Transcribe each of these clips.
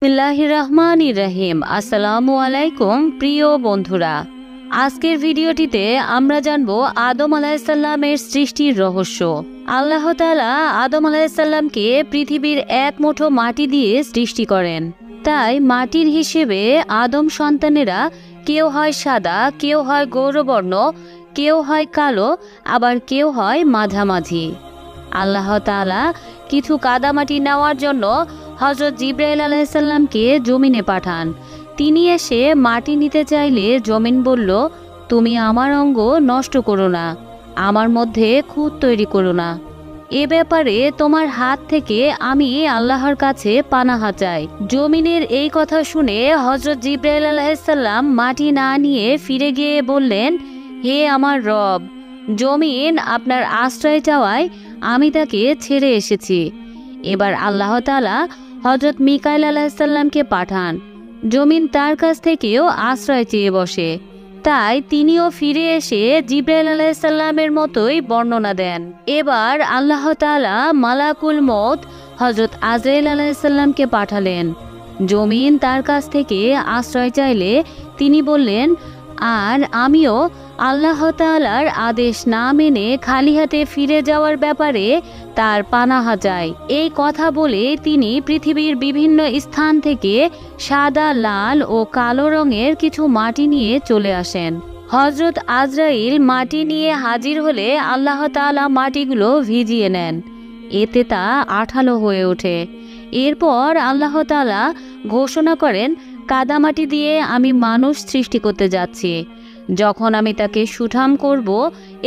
বিসমিল্লাহির রহমানির রহিম। আসসালামু আলাইকুম প্রিয় বন্ধুরা, আজকের ভিডিওটিতে আমরা জানব আদম আলাইহিসসালামের সৃষ্টির রহস্য। আল্লাহ তাআলা আদম আলাইহিসসালামকে পৃথিবীর এক মুঠো মাটি দিয়ে সৃষ্টি করেন। তাই মাটির হিসেবে আদম সন্তানেরা কেউ হয় সাদা, কেউ হয় গৌরবর্ণ, কেউ হয় কালো, আবার কেউ হয় মাঝামাঝি। আল্লাহ তাআলা কিছু কাদামাটি নেওয়ার জন্য হযরত জিবরাইল আলাইহিসসালামকে জমিনে পাঠান। তিনি এসে মাটি নিতে চাইলে জমিন বলল, তুমি আমার অঙ্গ নষ্ট করো না, আমার মধ্যে খুঁত তৈরি করো না। এ ব্যাপারে তোমার হাত থেকে আমি আল্লাহর কাছে পানাহা চাই। জমিনের এই কথা শুনে হযরত জিবরাইল আলাইহিসসালাম মাটি না নিয়ে ফিরে গিয়ে বললেন, হে আমার রব, জমিন আপনার আশ্রয় চাওয়ায় আমি তাকে ছেড়ে এসেছি। এবার আল্লাহ তাআলা হযরত মিকাইল আলাইহিসসালামকে পাঠান। জমিন তার কাছ থেকেও আশ্রয় চেয়ে বসে। তাই তিনিও ফিরে এসে জিবরাইল আলাইহিসসালামের মতোই বর্ণনা দেন। এবার আল্লাহ তাআলা মালাকুল মউত হযরত আজরাইল আলাইহিসসালামকে পাঠালেন। জমিন তার কাছ থেকে আশ্রয় চাইলে তিনি বললেন, আর আমিও আল্লাহ তাআলার আদেশ না মেনে খালি হাতে ফিরে যাওয়ার ব্যাপারে তার পানাহা চাই। এই কথা বলে তিনি পৃথিবীর বিভিন্ন স্থান থেকে সাদা, লাল ও কালো রঙের কিছু মাটি নিয়ে চলে আসেন। হযরত আজরাইল মাটি নিয়ে হাজির হলে আল্লাহ তাআলা মাটিগুলো ভিজিয়ে নেন। এতে তা আঠালো হয়ে ওঠে। এরপর আল্লাহ তাআলা ঘোষণা করেন, কাদামাটি দিয়ে আমি মানুষ সৃষ্টি করতে যাচ্ছি। যখন আমি তাকে সুঠাম করব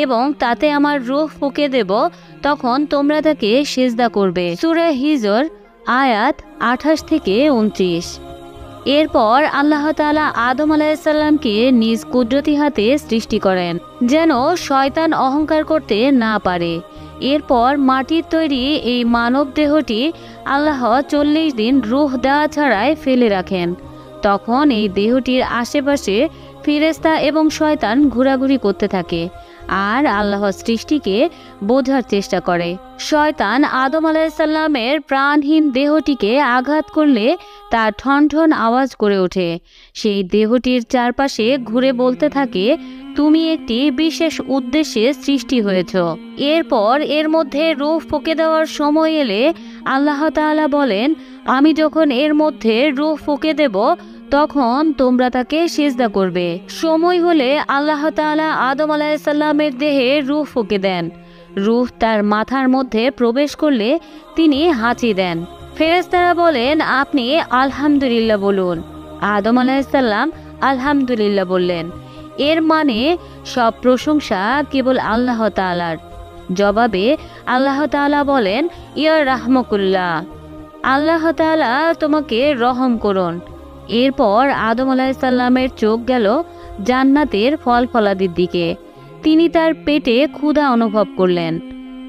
এবং তাতে আমার রূহ ফুঁকে দেব, তখন তোমরা তাকে সিজদা করবে। সূরা হিজর আয়াত 28 থেকে 29। এরপর আল্লাহ তাআলা আদম আলাইহিসসালামকে নিজ কুদরতি হাতে সৃষ্টি করেন, যেন শয়তান অহংকার করতে না পারে। এরপর মাটির তৈরি এই মানব দেহটি আল্লাহ 40 দিন রূহ দেওয়া ছাড়াই ফেলে রাখেন। তখন এই দেহটির আশেপাশে ফেরেশতা এবং শয়তান ঘোরাঘুরি করতে থাকে আর আল্লাহর সৃষ্টিকে বোঝার চেষ্টা করে। শয়তান আদম আলাইহিসসালামের প্রাণহীন দেহটিকে আঘাত করলে তা ঠন ঠন আওয়াজ করে ওঠে। সেই দেহটির চারপাশে ঘুরে বলতে থাকে, তুমি একটি বিশেষ উদ্দেশ্যে সৃষ্টি হয়েছ। এরপর এর মধ্যে রূহ ফুঁকে দেওয়ার সময় এলে আল্লাহ তাআলা বলেন, আমি যখন এর মধ্যে রূহ ফুঁকে দেব তখন তোমরা তাকে সিজদা করবে। সময় হলে আল্লাহ তাআলা আদম আলাইহিসসালামের দেহে রূহ ফুঁকে দেন। রূহ তার মাথার মধ্যে প্রবেশ করলে তিনি হাঁচি দেন। ফেরেশতারা বলেন, আপনি আলহামদুলিল্লাহ বলুন। আদম আলাইহিসসালাম আলহামদুলিল্লাহ বললেন। এর মানে সব প্রশংসা কেবল আল্লাহ তাআলার। জবাবে আল্লাহ তাআলা বলেন, ইয়া রাহমাকুল্লাহ, আল্লাহ তাআলা তোমাকে রহম করুন। এরপর আদম আলাইহিসসালামের চোখ গেল জান্নাতের ফল ফলাদির দিকে। তিনি তার পেটে ক্ষুধা অনুভব করলেন।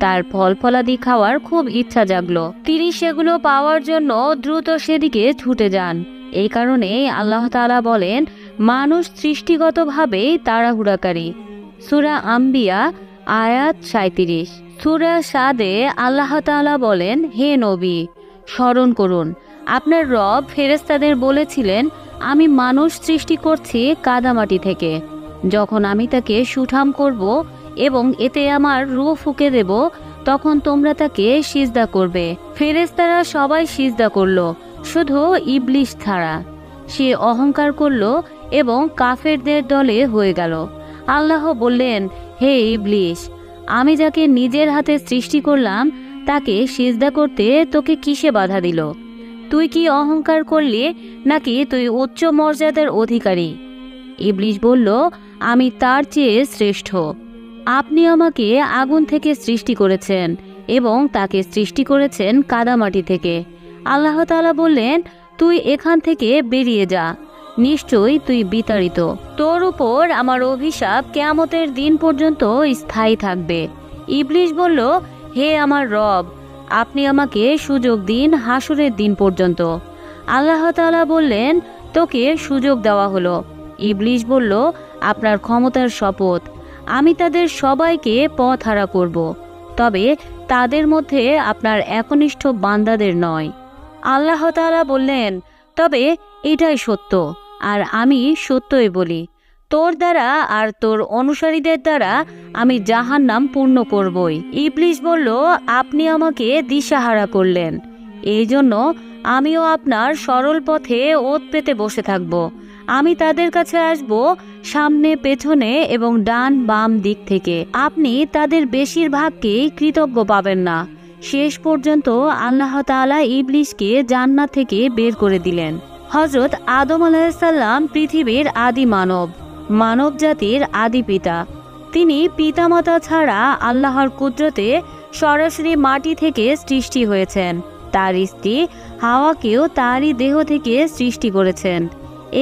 তার ফল ফলাদি খাওয়ার খুব ইচ্ছা জাগলো। তিনি সেগুলো পাওয়ার জন্য দ্রুত সেদিকে ছুটে যান। এই কারণে আল্লাহ তাআলা বলেন, মানুষ সৃষ্টিগতভাবেই তাড়াহুড়াকারী। সূরা আম্বিয়া আয়াত 37। সূরা সাদে আল্লাহ তাআলা বলেন, হে নবী, স্মরণ করুন আপনার রব ফেরেশতাদের বলেছিলেন, আমি মানুষ সৃষ্টি করছি কাদামাটি থেকে। যখন আমি তাকে সুঠাম করব এবং এতে আমার রূহ ফুঁকে দেব, তখন তোমরা তাকে সিজদা করবে। ফেরেশতারা সবাই সিজদা করল, শুধু ইবলিস ছাড়া। সে অহংকার করল এবং কাফেরদের দলে হয়ে গেল। আল্লাহ বললেন, হে ইবলিস, আমি যাকে নিজের হাতে সৃষ্টি করলাম তাকে সিজদা করতে তোকে কিসে বাধা দিল? তুই কি অহংকার করলি নাকি তুই উচ্চ মর্যাদার অধিকারী? ইবলিস বলল, আমি তার চেয়ে শ্রেষ্ঠ। আপনি আমাকে আগুন থেকে সৃষ্টি করেছেন এবং তাকে সৃষ্টি করেছেন কাদামাটি থেকে। আল্লাহ তাআলা বললেন, তুই এখান থেকে বেরিয়ে যা, নিশ্চয়ই তুই বিতাড়িত। তোর উপর আমার অভিশাপ কিয়ামতের দিন পর্যন্ত স্থায়ী থাকবে। ইবলিস বলল, হে আমার রব, আপনি আমাকে সুযোগ দিন হাসরের দিন পর্যন্ত। আল্লাহ তাআলা বললেন, তোকে সুযোগ দেওয়া হলো। ইবলিস বলল, আপনার ক্ষমতার শপথ, আমি তাদের সবাইকে পথহারা করব, তবে তাদের মধ্যে আপনার একনিষ্ঠ বান্দাদের নয়। আল্লাহ তাআলা বললেন, তবে এটাই সত্য, আর আমি সত্যই বলি, তোর দ্বারা আর তোর অনুসারীদের দ্বারা আমি জাহান্নাম পূর্ণ করবই। ইবলিস বলল, আপনি আমাকে দিশাহারা করলেন, এই জন্য আমিও আপনার সরল পথে ওত পেতে বসে থাকব। আমি তাদের কাছে আসব সামনে, পেছনে এবং ডান বাম দিক থেকে। আপনি তাদের বেশিরভাগকেই কৃতজ্ঞ পাবেন না। শেষ পর্যন্ত আল্লাহ তাআলা ইবলিসকে জান্নাত থেকে বের করে দিলেন। হযরত আদম আলাইহিসসালাম পৃথিবীর আদি মানব, মানব জাতির আদি পিতা। তিনি পিতামাতা ছাড়া আল্লাহর কুদরতে সরাসরি মাটি থেকে সৃষ্টি হয়েছেন। তার স্ত্রী হাওয়াকেও তারই দেহ থেকে সৃষ্টি করেছেন।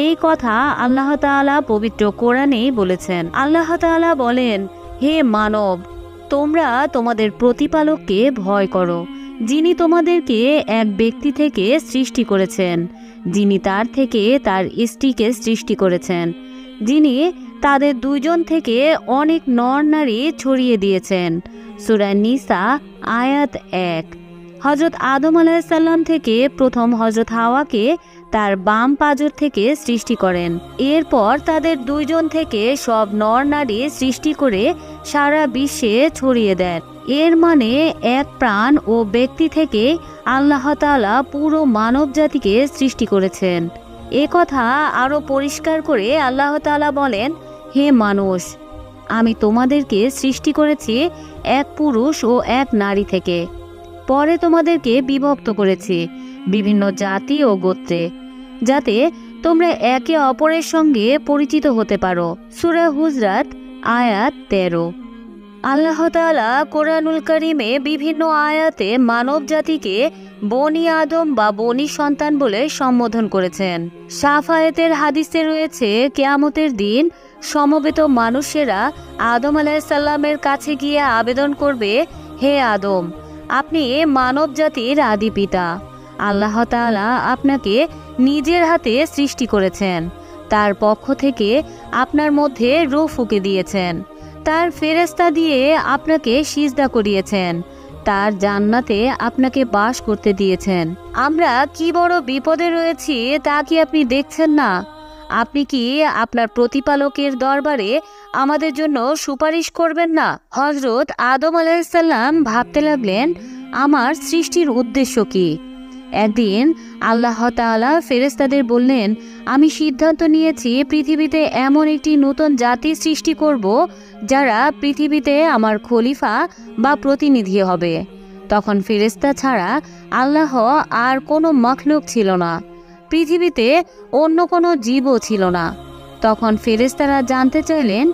এই কথা আল্লাহ তাআলা পবিত্র কোরআনেই বলেছেন। আল্লাহ তাআলা বলেন, হে মানব, তোমরা তোমাদের প্রতিপালককে ভয় করো, যিনি তোমাদেরকে এক ব্যক্তি থেকে সৃষ্টি করেছেন, যিনি তার থেকে তার স্ত্রীকে সৃষ্টি করেছেন, যিনি তাদের দুইজন থেকে অনেক নর নারী ছড়িয়ে দিয়েছেন। সূরা নিসা আয়াত 1। হযরত আদম আলাইহিসসালাম থেকে প্রথম হযরত হাওয়াকে তার বাম পাঁজর থেকে সৃষ্টি করেন। এরপর তাদের দুইজন থেকে সব নর নারী সৃষ্টি করে সারা বিশ্বে ছড়িয়ে দেন। এর মানে এক প্রাণ ও ব্যক্তি থেকে আল্লাহ তাআলা পুরো মানব জাতিকে সৃষ্টি করেছেন। এ কথা আরো পরিষ্কার করে আল্লাহ তাআলা বলেন, হে মানুষ, আমি তোমাদেরকে সৃষ্টি করেছি এক পুরুষ ও এক নারী থেকে। পরে তোমাদেরকে বিভক্ত করেছি বিভিন্ন জাতি ও গোত্রে, যাতে তোমরা একে অপরের সঙ্গে পরিচিত হতে পারো। সূরা হুজরাত আয়াত 13। আল্লাহ তাআলা কোরআনুল কারীমে বিভিন্ন আয়াতে মানব জাতিকে বনি আদম বা বনি সন্তান বলে সম্বোধন করেছেন। শাফায়েতের হাদিসে রয়েছে, কিয়ামতের দিন সমবেত মানুষেরা আদম আলাইহিসসালামের কাছে গিয়ে আবেদন করবে, হে আদম, আপনি মানব জাতির আদি পিতা। আল্লাহ তাআলা আপনাকে নিজের হাতে সৃষ্টি করেছেন, তার পক্ষ থেকে আপনার মধ্যে রূহ ফুঁকে দিয়েছেন, তার ফেরেশতা দিয়ে আপনাকে সিজদা করিয়েছেন, তার জান্নাতে আপনাকে বাস করতে দিয়েছেন। আমরা কি বড় বিপদে রয়েছি তা কি আপনি দেখছেন না? আপনি কি আপনার প্রতিপালকের দরবারে আমাদের জন্য সুপারিশ করবেন না? হযরত আদম আলাইহিসসালাম ভাবতে লাগলেন, আমার সৃষ্টির উদ্দেশ্য কি? একদিন আল্লাহ তাআলা ফেরেশতাদের বললেন, আমি সিদ্ধান্ত নিয়েছি পৃথিবীতে এমন একটি নতুন জাতি সৃষ্টি করব যারা পৃথিবীতে আমার খলিফা বা প্রতিনিধি হবে। তখন ফেরেশতা ছাড়া আল্লাহ আর কোনো মখলুক ছিল না, পৃথিবীতে অন্য কোনো জীবও ছিল না। তখন ফেরেশতারা জানতে চাইলেন,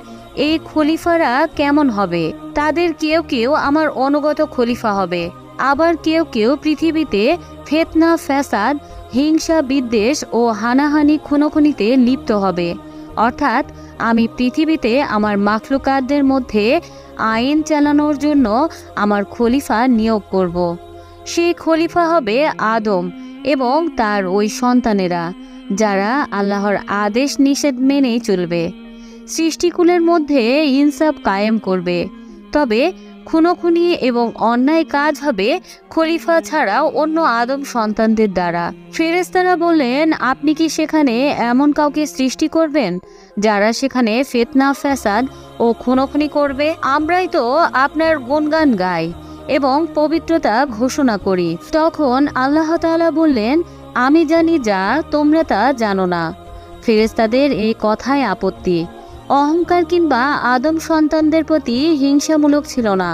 এই খলিফারা কেমন হবে? তাদের কেউ কেউ আমার অনুগত খলিফা হবে, আবার কেউ কেউ পৃথিবীতে ফিতনা, ফ্যাসাদ, হিংসা, বিদ্বেষ ও হানাহানি, খুনোখুনিতে লিপ্ত হবে। অর্থাৎ আমি পৃথিবীতে আমার মাখলুকাতদের মধ্যে আইন চালানোর জন্য আমার খলিফা নিয়োগ করব। সেই খলিফা হবে আদম এবং তার ওই সন্তানেরা, যারা আল্লাহর আদেশ নিষেধ মেনেই চলবে, সৃষ্টিকুলের মধ্যে ইনসাফ কায়েম করবে। তবে খুনোখুনি এবং অন্যায় কাজ হবে খলিফা ছাড়াও অন্য আদম সন্তানদের দ্বারা। ফেরেশতারা বললেন, আপনি কি সেখানে এমন কাউকে সৃষ্টি করবেন যারা সেখানে ফিতনা, ফ্যাসাদ ও খুনোখুনি করবে? আমরাই তো আপনার গুণগান গাই এবং পবিত্রতা ঘোষণা করি। তখন আল্লাহ তাআলা বললেন, আমি জানি যা তোমরা তা জানো না। ফেরেশতাদের এই কথায় আপত্তি, অহংকার কিংবা আদম সন্তানদের প্রতি হিংসামূলক ছিল না।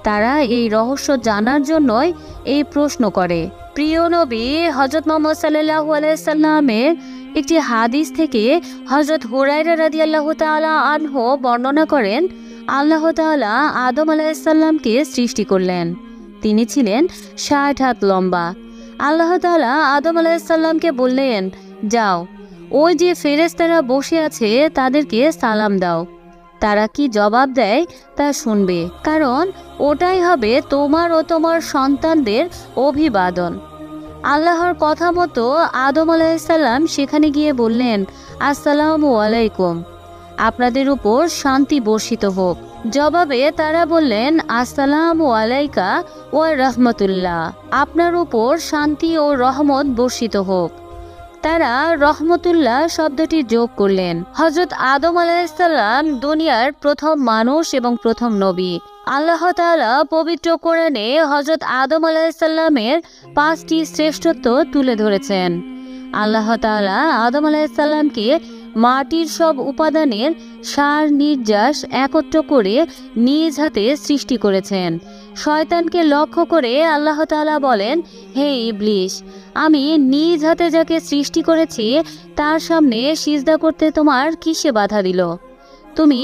তারা এই রহস্য জানার জন্যই এই প্রশ্ন করে। প্রিয় নবী হযরত মুহাম্মদ সাল্লাল্লাহু আলাইহি সাল্লামের একটি হাদিস থেকে হযরত হুরায়রা রাদিয়াল্লাহু তাআলা আনহু বর্ণনা করেন, আল্লাহ তাআলা আদম আলাইহিস সালামকে সৃষ্টি করলেন। তিনি ছিলেন ৬০ হাত লম্বা। আল্লাহ তাআলা আদম আলাইহিস সালামকে বললেন, যাও, ওই যে ফেরেশতারা বসে আছে তাদেরকে সালাম দাও। তারা কি জবাব দেয় তা শুনবে, কারণ ওটাই হবে তোমার ও তোমার সন্তানদের অভিবাদন। আল্লাহর কথা মতো আদম আলাইহিস সালাম সেখানে গিয়ে বললেন, আসসালামু আলাইকুম, আপনাদের উপর শান্তি বর্ষিত হোক। জবাবে তারা বললেন, আসসালামু আলাইকা ওয়া রাহমাতুল্লাহ, আপনার উপর শান্তি ও রহমত বর্ষিত হোক। তারা রহমতুল্লাহ শব্দটি যোগ করলেন। হযরত আদম আলাইহিসসালাম দুনিয়ার প্রথম মানুষ এবং প্রথম নবী। আল্লাহ তাআলা পবিত্র কোরআনে হযরত আদম আলাইহিসসালামের 5টি শ্রেষ্ঠত্ব তুলে ধরেছেন। আল্লাহ তাআলা আদম আলাইহিসসালামকে মাটির সব উপাদানের সার নির্যাস একত্র করে নিজ হাতে সৃষ্টি করেছেন। শয়তানকে লক্ষ্য করে আল্লাহ তাআলা বলেন, হে ইবলিস, আমি নিজ হাতে যাকে সৃষ্টি করেছি তার সামনে সিজদা করতে তোমার কিসে বাধা দিল? তুমি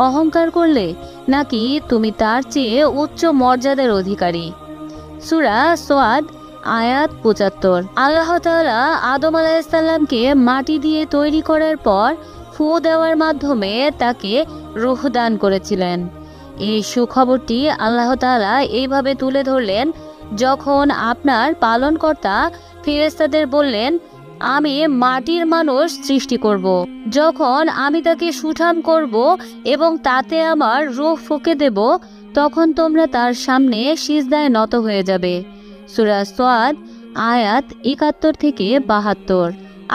অহংকার করলে নাকি তুমি তার চেয়ে উচ্চ মর্যাদার অধিকারী? সূরা সোয়াদ আয়াত 75। আল্লাহ তাআলা আদম আলাইহিসসালামকে মাটি দিয়ে তৈরি করার পর ফু দেওয়ার মাধ্যমে তাকে রূহ দান করেছিলেন। এই সুখবরটি আল্লাহ তাআলা এইভাবে তুলে ধরলেন, যখন আপনার পালনকর্তা ফেরেশতাদের বললেন, আমি মাটির মানুষ সৃষ্টি করব। যখন আমি তাকে সুঠাম করব এবং তাতে আমার রূহ ফুঁকে দেব, তখন তোমরা তার সামনে সিজদায় নত হয়ে যাবে। সূরা সোয়াদ আয়াত 71 থেকে 72।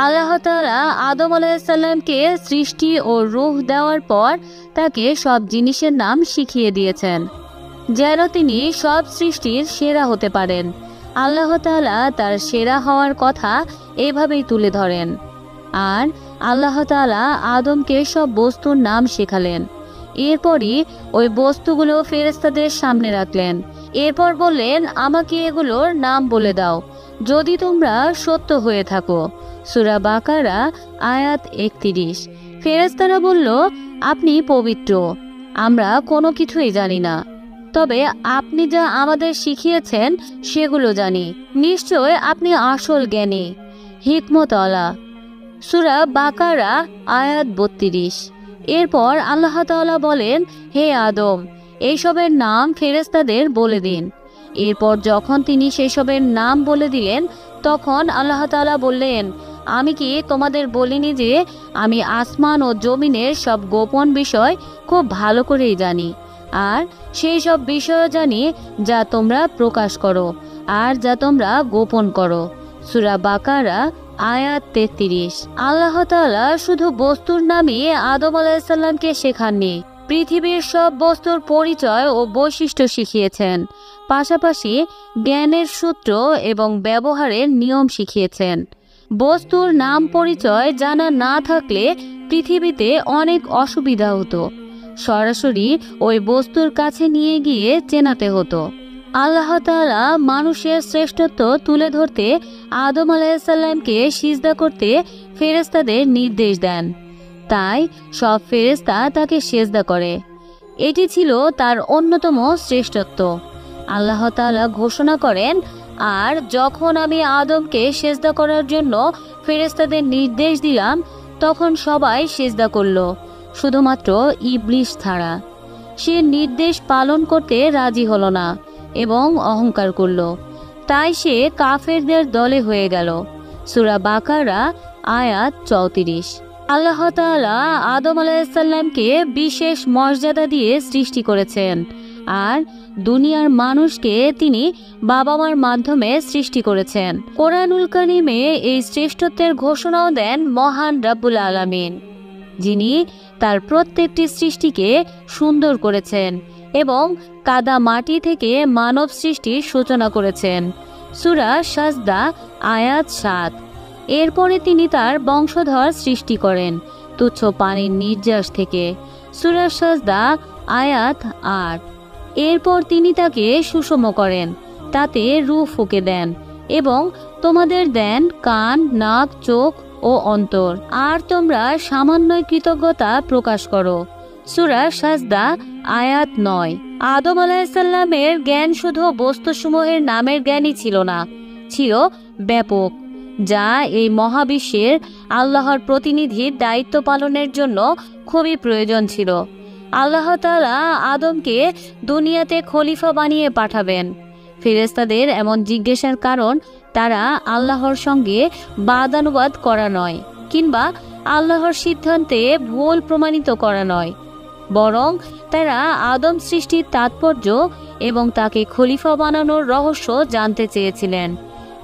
আল্লাহ তাআলা আদম আলাইহিসসালামকে সৃষ্টি ও রূহ দেওয়ার পর তাকে সব জিনিসের নাম শিখিয়ে দিয়েছেন, যেন তিনি সব সৃষ্টির সেরা হতে পারেন। আল্লাহ তাআলা তার সেরা হওয়ার কথা এভাবেই তুলে ধরেন। আর আল্লাহ তাআলা আদমকে সব বস্তুর নাম শেখালেন। এরপরই ওই বস্তুগুলো ফেরেশতাদের সামনে রাখলেন। এরপর বললেন, আমাকে এগুলোর নাম বলে দাও যদি তোমরা সত্য হয়ে থাকো। সূরা বাকারা আয়াত 31। ফেরেশতারা বলল, আপনি পবিত্র, আমরা কোনো কিছুই জানি না, তবে আপনি যা আমাদের শিখিয়েছেন সেগুলো জানি। নিশ্চয় আপনি আসল জ্ঞানী, হিকমতওয়ালা। সূরা বাকারা আয়াত 32। এরপর আল্লাহ তাআলা বলেন, হে আদম, এইসবের নাম ফেরেশতাদের বলে দিন। এরপর যখন তিনি সেসবের নাম বলে দিলেন, তখন আল্লাহ তাআলা বললেন, আমি কি তোমাদের বলিনি যে আমি আসমান ও জমিনের সব গোপন বিষয় খুব ভালো করেই জানি, আর সেই সব বিষয় জানি যা তোমরা প্রকাশ করো আর যা তোমরা গোপন করো। সূরা বাকারা আয়াত 33। আল্লাহ তাআলা শুধু বস্তুর নামই আদম আলাইহিসসালামকে শেখাননি, পৃথিবীর সব বস্তুর পরিচয় ও বৈশিষ্ট্য শিখিয়েছেন। পাশাপাশি জ্ঞানের সূত্র এবং ব্যবহারের নিয়ম শিখিয়েছেন। বস্তুর নাম পরিচয় জানা না থাকলে পৃথিবীতে অনেক অসুবিধা হতো, সরাসরি ওই বস্তুর কাছে নিয়ে গিয়ে চেনাতে হতো। আল্লাহ তাআলা মানুষের শ্রেষ্ঠত্ব তুলে ধরতে আদম আলাইহিসসালামকে সিজদা করতে ফেরেশতাদের নির্দেশ দেন। তাই সব ফেরেশতা তাকে সিজদা করে। এটি ছিল তার অন্যতম শ্রেষ্ঠত্ব। আল্লাহ তাআলা ঘোষণা করেন, আর যখন আমি আদমকে সিজদা করার জন্য ফেরেশতাদের নির্দেশ দিলাম, তখন সবাই সিজদা করল, শুধুমাত্র ইবলিস ছাড়া। সে নির্দেশ পালন করতে রাজি হলো না এবং অহংকার করল। তাই সে কাফেরদের দলে হয়ে গেল। সূরা বাকারা আয়াত 34। আল্লাহ তাআলা আদম আলাইহিসসালামকে বিশেষ মর্যাদা দিয়ে সৃষ্টি করেছেন, আর দুনিয়ার মানুষকে তিনি বাবা মার মাধ্যমে সৃষ্টি করেছেন। কোরআনুল কারীমে এই শ্রেষ্ঠত্বের ঘোষণাও দেন মহান রব্বুল আলামিন, যিনি তার প্রত্যেকটি সৃষ্টিকে সুন্দর করেছেন এবং কাদা মাটি থেকে মানব সৃষ্টির সূচনা করেছেন। সূরা সাজদা আয়াত 7। এরপরে তিনি তার বংশধর সৃষ্টি করেন তুচ্ছ পানির নির্যাস থেকে। সূরা সাজদা আয়াত 8। এরপর তিনি তাকে সুষম করেন, তাতে রূহ ফুঁকে দেন এবং তোমাদের দেন কান, নাক, চোখ ও অন্তর, আর তোমরা সামান্যই কৃতজ্ঞতা প্রকাশ করো। সূরা সাজদা আয়াত 9। আদম আলাইহিসসালামের জ্ঞান শুধু বস্তুসমূহের নামের জ্ঞানই ছিল না, ছিল ব্যাপক, যা এই মহাবিশ্বের আল্লাহর প্রতিনিধির দায়িত্ব পালনের জন্য খুবই প্রয়োজন ছিল। আল্লাহ তাআলা আদমকে দুনিয়াতে খলিফা বানিয়ে পাঠাবেন। ফেরেশতাদের এমন জিজ্ঞাসার কারণ তারা আল্লাহর সঙ্গে বাদানুবাদ করা নয়, কিংবা আল্লাহর সিদ্ধান্তে ভুল প্রমাণিত করা নয়, বরং তারা আদম সৃষ্টির তাৎপর্য এবং তাকে খলিফা বানানোর রহস্য জানতে চেয়েছিলেন।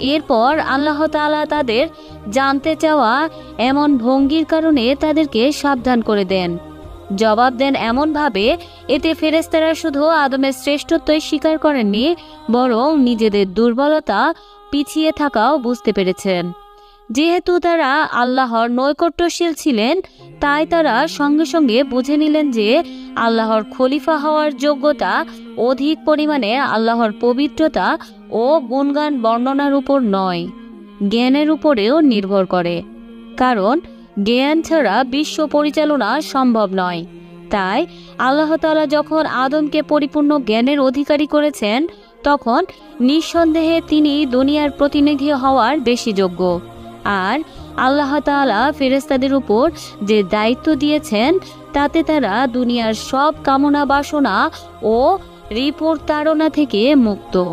এরপর আল্লাহ তাআলা তাদের জানতে চাওয়া এমন ভঙ্গির কারণে তাদেরকে সাবধান করে দেন, জবাব দেন এমনভাবে, এতে ফেরেশতারা শুধু আদমের শ্রেষ্ঠত্বই স্বীকার করেননি, বরং নিজেদের দুর্বলতা পিছিয়ে থাকাও বুঝতে পেরেছেন। যেহেতু তারা আল্লাহর নৈকট্যশীল ছিলেন, তাই তারা সঙ্গে সঙ্গে বুঝে নিলেন যে আল্লাহর খলিফা হওয়ার যোগ্যতা অধিক পরিমাণে আল্লাহর পবিত্রতা ও গুণগান বর্ণনার উপর নয়, জ্ঞানের উপরেও নির্ভর করে। কারণ জ্ঞান ছাড়া বিশ্ব পরিচালনা সম্ভব নয়। তাই আল্লাহ তাআলা যখন আদমকে পরিপূর্ণ জ্ঞানের অধিকারী করেছেন, তখন নিঃসন্দেহে তিনি দুনিয়ার প্রতিনিধি হওয়ার বেশি যোগ্য। আর আল্লাহ তাআলা ফেরেশতাদের উপর যে দায়িত্ব দিয়েছেন, তাতে তারা দুনিয়ার সব কামনা বাসনা ও রিপোর্ট তাড়না থেকে মুক্ত।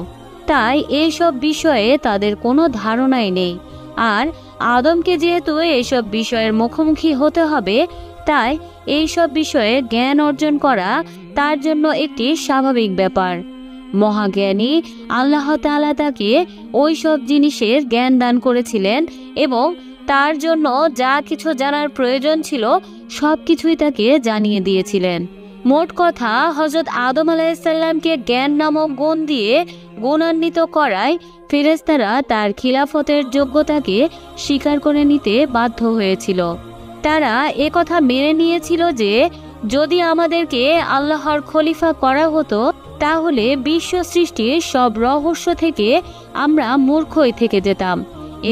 তাই এইসব বিষয়ে তাদের কোনো ধারণাই নেই। আর আদমকে যেহেতু এইসব বিষয়ের মুখোমুখি হতে হবে, তাই এইসব বিষয়ে জ্ঞান অর্জন করা তার জন্য একটি স্বাভাবিক ব্যাপার। মহাজ্ঞানী আল্লাহ তাআলা তাকে ওই সব জিনিসের জ্ঞান দান করেছিলেন এবং তার জন্য যা কিছু জানার প্রয়োজন ছিল সব কিছুই তাকে জানিয়ে দিয়েছিলেন। মোট কথা, হযরত আদম আলাইহিসসালামকে জ্ঞান নামক গুণ দিয়ে গুণান্বিত করায় ফেরেশতারা তার খিলাফতের যোগ্যতাকে স্বীকার করে নিতে বাধ্য হয়েছিল। তারা একথা মেনে নিয়েছিল যে যদি আমাদেরকে আল্লাহর খলিফা করা হতো, তাহলে বিশ্ব সৃষ্টির সব রহস্য থেকে আমরা মূর্খই থেকে যেতাম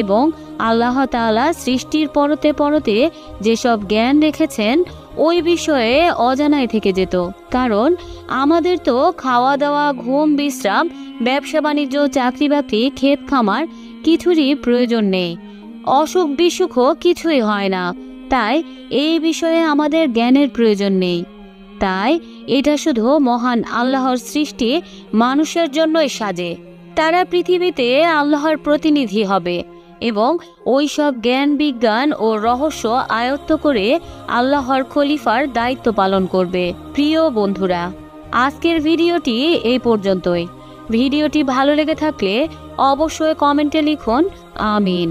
এবং আল্লাহ তাআলা সৃষ্টির পরতে পরতে যেসব জ্ঞান রেখেছেন ওই বিষয়ে অজানায় থেকে যেত। কারণ আমাদের তো খাওয়া দাওয়া, ঘুম, বিশ্রাম, ব্যবসা বাণিজ্য, চাকরি বাকরি, ক্ষেত খামার কিছুরই প্রয়োজন নেই, অসুখ বিসুখও কিছুই হয় না। তাই এই বিষয়ে আমাদের জ্ঞানের প্রয়োজন নেই। তাই এটা শুধু মহান আল্লাহর সৃষ্টি মানুষের জন্যই সাজে। তারা পৃথিবীতে আল্লাহর প্রতিনিধি হবে এবং ওই সব জ্ঞান, বিজ্ঞান ও রহস্য আয়ত্ত করে আল্লাহর খলিফার দায়িত্ব পালন করবে। প্রিয় বন্ধুরা, আজকের ভিডিওটি এই পর্যন্তই। ভিডিওটি ভালো লেগে থাকলে অবশ্যই কমেন্টে লিখুন আমিন।